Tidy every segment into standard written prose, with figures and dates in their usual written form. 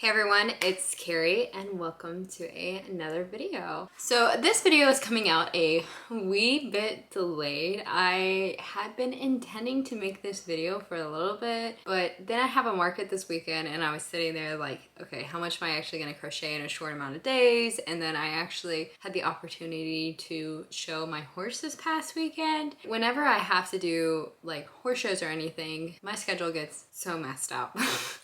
Hey everyone, it's Carrie and welcome to another video. So this video is coming out a wee bit delayed. I had been intending to make this video for a little bit, but then I have a market this weekend and I was sitting there like, okay, how much am I actually gonna crochet in a short amount of days? And then I actually had the opportunity to show my horse this past weekend. Whenever I have to do like horse shows or anything, my schedule gets so messed up.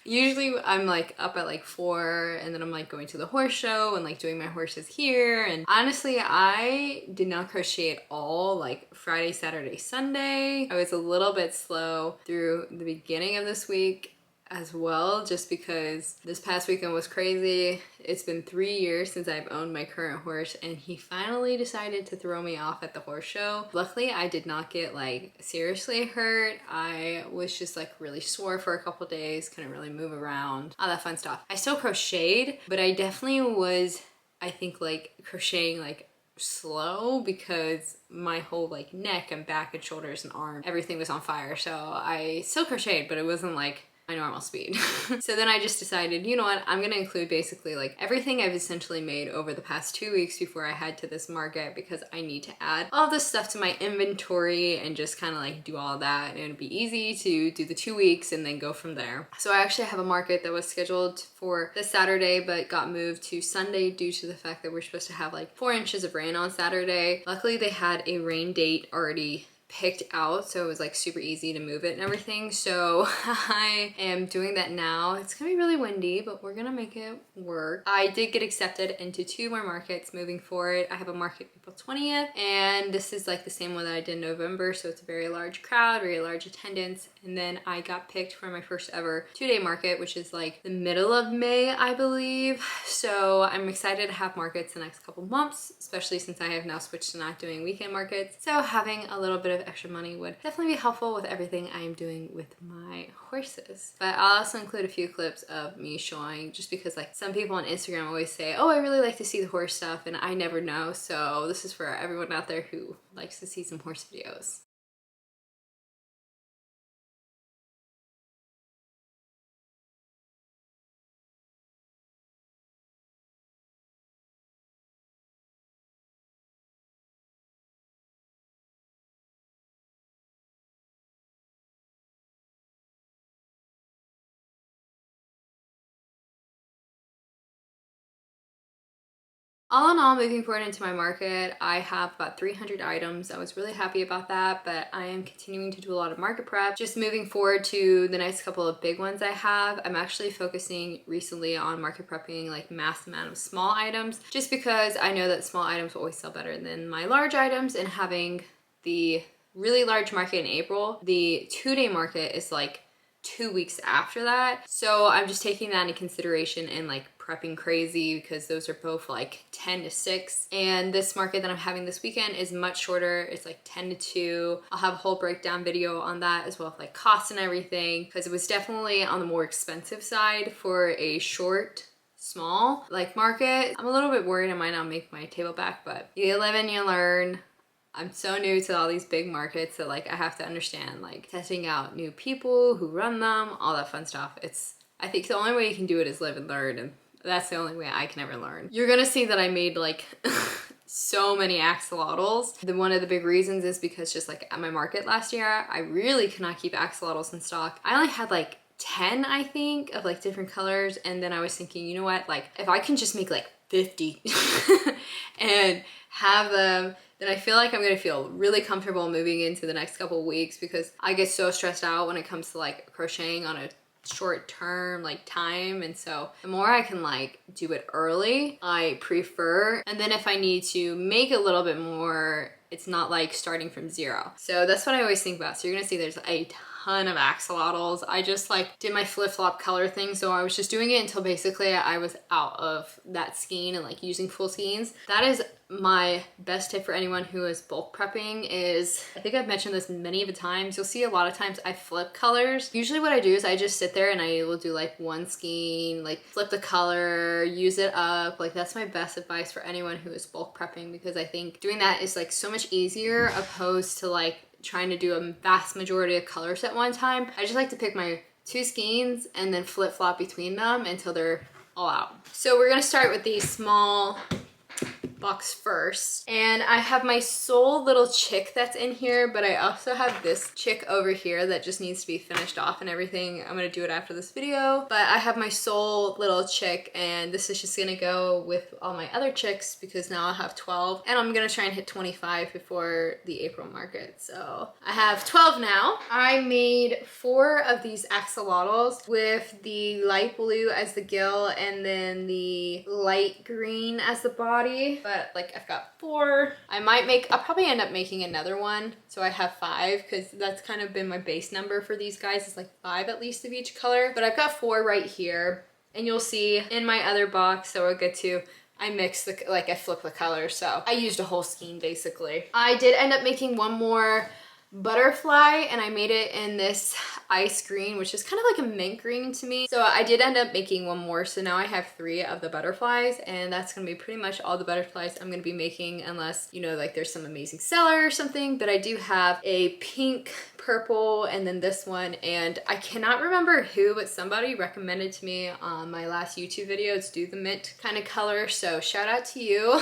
Usually I'm like up at like 4 and then I'm like going to the horse show and like doing my horses here. And honestly, I did not crochet at all like Friday, Saturday, Sunday. I was a little bit slow through the beginning of this week as well, just because this past weekend was crazy. It's been 3 years since I've owned my current horse and he finally decided to throw me off at the horse show. Luckily, I did not get like seriously hurt. I was just like really sore for a couple days, couldn't really move around, all that fun stuff. I still crocheted, but I definitely was, I think, like crocheting like slow because my whole like neck and back and shoulders and arm, everything was on fire. So I still crocheted, but it wasn't like my normal speed. So then I just decided, you know what, I'm gonna include basically like everything I've essentially made over the past 2 weeks before I head to this market, because I need to add all this stuff to my inventory and just kind of like do all that, and it'd be easy to do the 2 weeks and then go from there. So I actually have a market that was scheduled for this Saturday but got moved to Sunday due to the fact that we're supposed to have like 4 inches of rain on Saturday. Luckily they had a rain date already picked out, so it was like super easy to move it and everything. So I am doing that now. It's gonna be really windy, but we're gonna make it work. I did get accepted into 2 more markets moving forward. I have a market April 20th, and this is like the same one that I did in November, so it's a very large crowd, very large attendance. And then I got picked for my first ever 2-day market, which is like the middle of May, I believe. So I'm excited to have markets the next couple months, especially since I have now switched to not doing weekend markets. So having a little bit of extra money would definitely be helpful with everything I am doing with my horses. But I'll also include a few clips of me showing, just because like some people on Instagram always say, oh, I really like to see the horse stuff, and I never know. So this is for everyone out there who likes to see some horse videos. All in all, moving forward into my market, I have about 300 items. I was really happy about that, but I am continuing to do a lot of market prep. Just moving forward to the next couple of big ones I have, I'm actually focusing recently on market prepping like mass amount of small items, just because I know that small items will always sell better than my large items, and having the really large market in April, the 2-day market is like 2 weeks after that. So I'm just taking that into consideration and like prepping crazy, because those are both like 10 to 6. And this market that I'm having this weekend is much shorter. It's like 10 to 2. I'll have a whole breakdown video on that, as well as like costs and everything, because it was definitely on the more expensive side for a short small like market. I'm a little bit worried I might not make my table back, but you live and you learn. I'm so new to all these big markets that like I have to understand like testing out new people who run them, all that fun stuff. I think the only way you can do it is live and learn, and that's the only way I can ever learn. You're gonna see that I made like so many axolotls. One of the big reasons is because just like at my market last year, I really could not keep axolotls in stock. I only had like 10, I think, of like different colors. And then I was thinking, you know what, like if I can just make like 50 and have them, then I feel like I'm gonna feel really comfortable moving into the next couple of weeks, because I get so stressed out when it comes to like crocheting on a short term like time. And so the more I can like do it early, I prefer. And then if I need to make a little bit more, it's not like starting from zero. So that's what I always think about. So you're gonna see there's a ton of axolotls. I just like did my flip-flop color thing, so I was just doing it until basically I was out of that skein and like using full skeins. That is my best tip for anyone who is bulk prepping. Is, I think I've mentioned this many of the times, you'll see a lot of times I flip colors. Usually what I do is I just sit there and I will do like one skein, like flip the color, use it up. Like that's my best advice for anyone who is bulk prepping, because I think doing that is like so much easier opposed to like trying to do a vast majority of colors at one time. I just like to pick my 2 skeins and then flip flop between them until they're all out. So we're gonna start with the small box first, and I have my sole little chick that's in here, but I also have this chick over here that just needs to be finished off and everything. I'm gonna do it after this video, but I have my sole little chick, and this is just gonna go with all my other chicks because now I have 12, and I'm gonna try and hit 25 before the April market. So I have 12 now. I made 4 of these axolotls with the light blue as the gill and then the light green as the body. But like I've got 4. I'll probably end up making another one. So I have 5 because that's kind of been my base number for these guys. It's like 5 at least of each color. But I've got 4 right here. And you'll see in my other box, so we'll get to, I mixed I flipped the colors. So I used a whole skein basically. I did end up making one more butterfly, and I made it in this ice green, which is kind of like a mint green to me. So I did end up making one more, so now I have 3 of the butterflies, and that's gonna be pretty much all the butterflies I'm gonna be making, unless, you know, like there's some amazing seller or something. But I do have a pink, purple, and then this one, and I cannot remember who, but somebody recommended to me on my last YouTube video to do the mint kind of color, so shout out to you.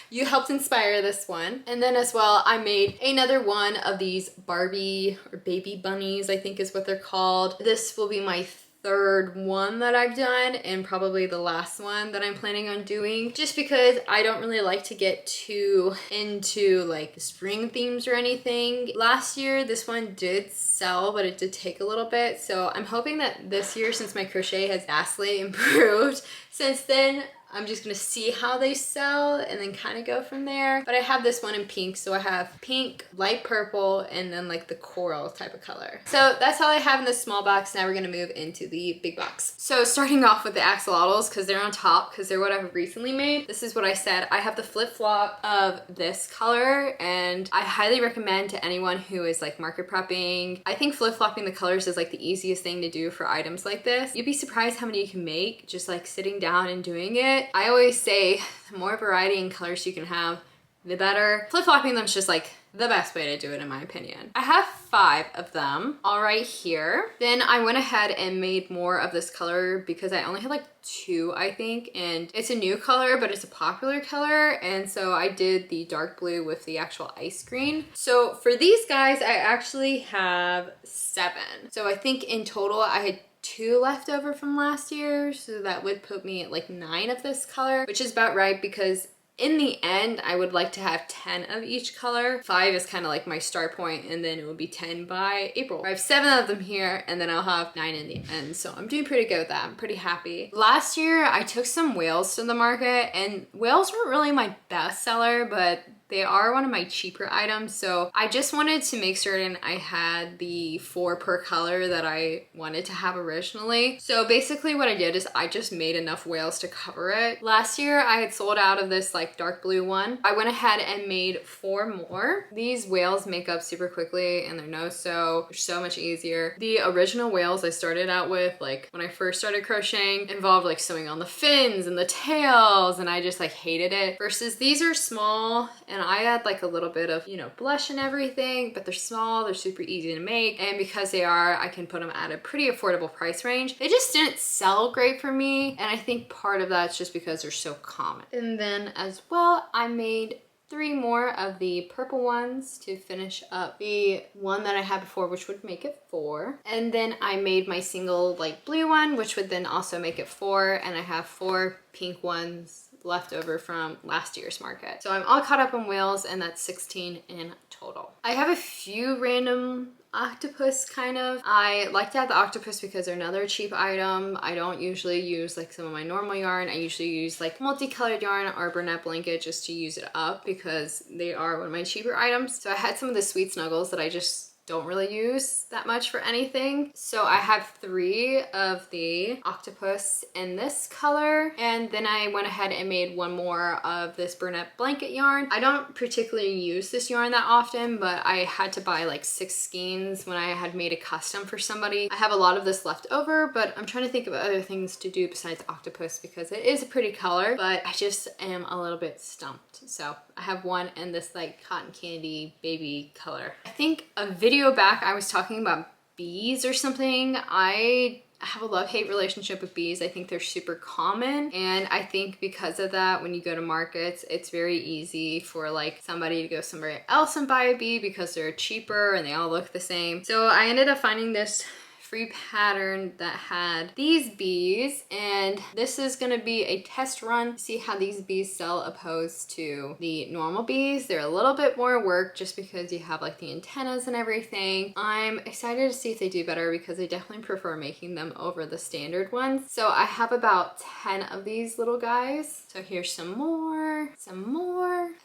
You helped inspire this one. And then as well, I made another one of these Barbie or baby bunnies, I think is what they're called. This will be my 3rd one that I've done, and probably the last one that I'm planning on doing, just because I don't really like to get too into like the spring themes or anything. Last year this one did sell, but it did take a little bit, so I'm hoping that this year, since my crochet has vastly improved since then, I'm just gonna see how they sell and then kind of go from there. But I have this one in pink, so I have pink, light purple, and then like the coral type of color. So that's all I have in this small box. Now we're gonna move into the big box. So starting off with the axolotls, because they're on top, because they're what I've recently made. This is what I said. I have the flip-flop of this color, and I highly recommend to anyone who is like market prepping. I think flip-flopping the colors is like the easiest thing to do for items like this. You'd be surprised how many you can make just like sitting down and doing it. I always say the more variety in colors you can have, the better. Flip-flopping them is just like the best way to do it in my opinion. I have 5 of them all right here. Then I went ahead and made more of this color because I only had like 2, I think, and it's a new color, but it's a popular color, and so I did the dark blue with the actual ice green. So for these guys, I actually have 7. So I think in total I had 2 left over from last year, so that would put me at like 9 of this color, which is about right, because in the end I would like to have 10 of each color. 5 is kind of like my start point, and then it will be 10 by April. I have 7 of them here, and then I'll have 9 in the end, so I'm doing pretty good with that. I'm pretty happy. Last year I took some whales to the market, and whales weren't really my best seller, but they are one of my cheaper items, so I just wanted to make certain I had the 4 per color that I wanted to have originally. So basically what I did is I just made enough whales to cover it. Last year I had sold out of this like dark blue one. I went ahead and made 4 more. These whales make up super quickly, and they're no-sew. They're so much easier. The original whales I started out with, like when I first started crocheting, involved like sewing on the fins and the tails, and I just like hated it. Versus these are small, and I add like a little bit of, you know, blush and everything, but they're small, they're super easy to make, and because they are, I can put them at a pretty affordable price range. They just didn't sell great for me, and I think part of that's just because they're so common. And then as well, I made 3 more of the purple ones to finish up the one that I had before, which would make it 4. And then I made my single light blue one, which would then also make it 4, and I have 4 pink ones left over from last year's market. So I'm all caught up on whales, and that's 16 in total. I have a few random octopus kind of. I like to have the octopus because they're another cheap item. I don't usually use like some of my normal yarn. I usually use like multicolored yarn or Bernette blanket just to use it up because they are one of my cheaper items. So I had some of the sweet snuggles that I just don't really use that much for anything. So I have 3 of the octopus in this color, and then I went ahead and made 1 more of this Bernette blanket yarn. I don't particularly use this yarn that often, but I had to buy like 6 skeins when I had made a custom for somebody. I have a lot of this left over, but I'm trying to think of other things to do besides octopus because it is a pretty color, but I just am a little bit stumped. So I have 1 in this like cotton candy baby color. I think a video back I was talking about bees or something. I have a love-hate relationship with bees. I think they're super common, and I think because of that, when you go to markets, it's very easy for like somebody to go somewhere else and buy a bee because they're cheaper and they all look the same. So I ended up finding this free pattern that had these bees, and this is gonna be a test run to see how these bees sell opposed to the normal bees. They're a little bit more work just because you have like the antennas and everything. I'm excited to see if they do better because I definitely prefer making them over the standard ones. So I have about 10 of these little guys. So here's some more,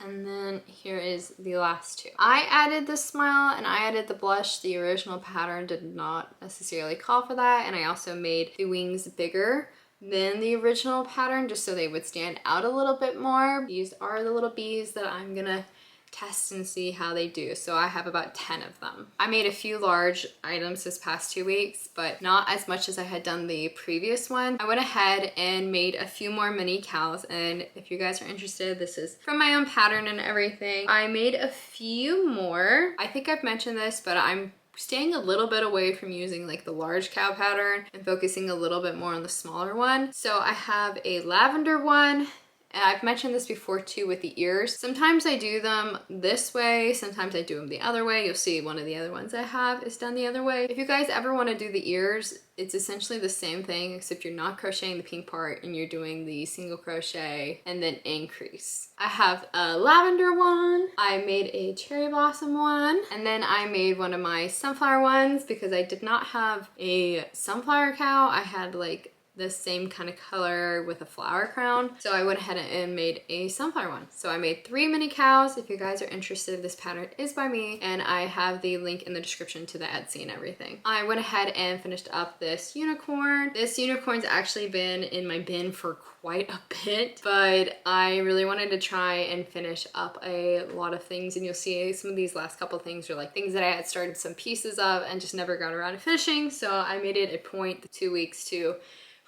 and then here is the last two. I added the smile and I added the blush. The original pattern did not necessarily call for that, and I also made the wings bigger than the original pattern just so they would stand out a little bit more. These are the little bees that I'm gonna test and see how they do. So I have about 10 of them. I made a few large items this past 2 weeks, but not as much as I had done the previous one. I went ahead and made a few more mini cows, and if you guys are interested, this is from my own pattern and everything. I made a few more. I think I've mentioned this, but I'm staying a little bit away from using like the large cow pattern and focusing a little bit more on the smaller one. So I have a lavender one, and I've mentioned this before too with the ears. Sometimes I do them this way, sometimes I do them the other way. You'll see one of the other ones I have is done the other way. If you guys ever want to do the ears, it's essentially the same thing, except you're not crocheting the pink part and you're doing the single crochet and then increase. I have a lavender one, I made a cherry blossom one, and then I made one of my sunflower ones because I did not have a sunflower cow. I had like the same kind of color with a flower crown. So I went ahead and made a sunflower one. So I made 3 mini cows. If you guys are interested, this pattern is by me, and I have the link in the description to the Etsy and everything. I went ahead and finished up this unicorn. This unicorn's actually been in my bin for quite a bit, but I really wanted to try and finish up a lot of things, and you'll see some of these last couple things are like things that I had started some pieces of and just never got around to finishing. So I made it a point the 2 weeks to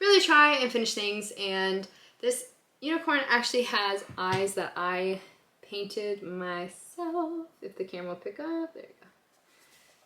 really try and finish things, and this unicorn actually has eyes that I painted myself. If the camera will pick up, there you go.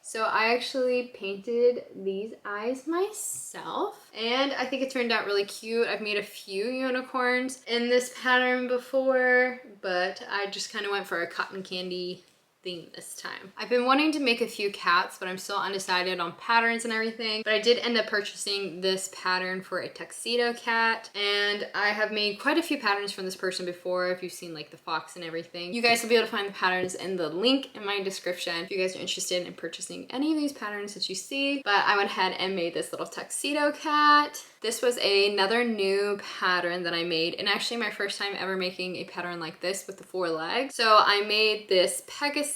So I actually painted these eyes myself, and I think it turned out really cute. I've made a few unicorns in this pattern before, but I just kind of went for a cotton candy theme this time. I've been wanting to make a few cats, but I'm still undecided on patterns and everything. But I did end up purchasing this pattern for a tuxedo cat, and I have made quite a few patterns from this person before. If you've seen like the fox and everything, you guys will be able to find the patterns in the link in my description if you guys are interested in purchasing any of these patterns that you see. But I went ahead and made this little tuxedo cat. This was another new pattern that I made, and actually my first time ever making a pattern like this with the 4 legs. So I made this Pegasus.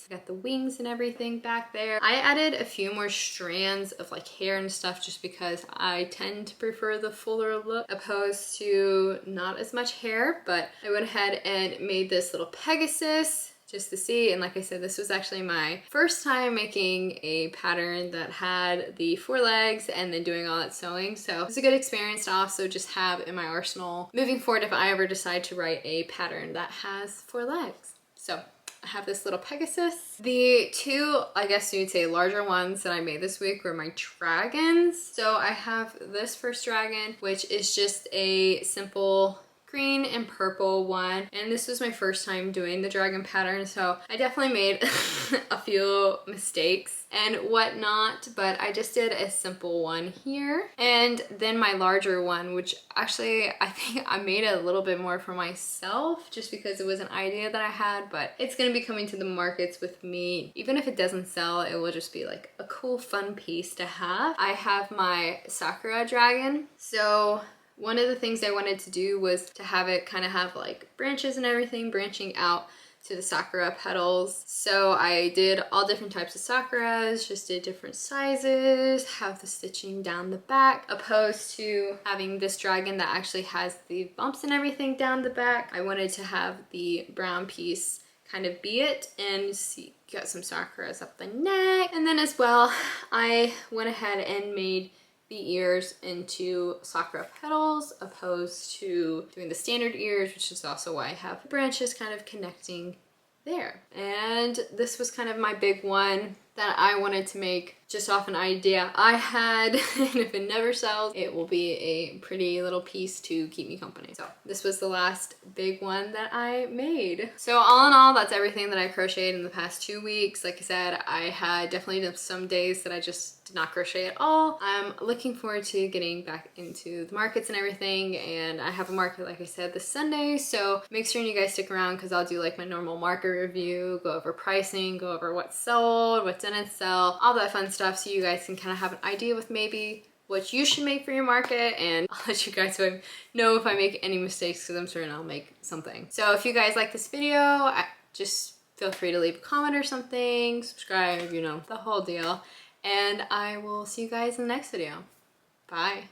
I got the wings and everything back there. I added a few more strands of like hair and stuff just because I tend to prefer the fuller look opposed to not as much hair, but I went ahead and made this little Pegasus just to see. And like I said, this was actually my first time making a pattern that had the 4 legs and then doing all that sewing. So it was a good experience to also just have in my arsenal moving forward if I ever decide to write a pattern that has 4 legs. So I have this little Pegasus. The 2, I guess you'd say larger ones that I made this week were my dragons. So I have this first dragon, which is just a simple green and purple one, and this was my first time doing the dragon pattern, so I definitely made a few mistakes and whatnot, but I just did a simple one here. And then my larger one, which actually I think I made a little bit more for myself just because it was an idea that I had, but it's gonna be coming to the markets with me. Even if it doesn't sell, it will just be like a cool fun piece to have. I have my Sakura dragon. So one of the things I wanted to do was to have it kind of have like branches and everything branching out to the sakura petals. So I did all different types of sakuras, just did different sizes, have the stitching down the back, opposed to having this dragon that actually has the bumps and everything down the back. I wanted to have the brown piece kind of be it, and see, got some sakuras up the neck. And then as well, I went ahead and made the ears into sakura petals opposed to doing the standard ears, which is also why I have branches kind of connecting there. And this was kind of my big one. that I wanted to make just off an idea I had, and if it never sells, it will be a pretty little piece to keep me company. So this was the last big one that I made. So all in all, that's everything that I crocheted in the past 2 weeks. Like I said, I had definitely some days that I just did not crochet at all. I'm looking forward to getting back into the markets and everything, and I have a market, like I said, this Sunday, so make sure you guys stick around because I'll do like my normal market review, go over pricing, go over what's sold, what didn't sell, all that fun stuff, so you guys can kind of have an idea with maybe what you should make for your market, and I'll let you guys know if I make any mistakes because I'm certain I'll make something. So if you guys like this video, just feel free to leave a comment or something, subscribe, you know, the whole deal. And I will see you guys in the next video. Bye.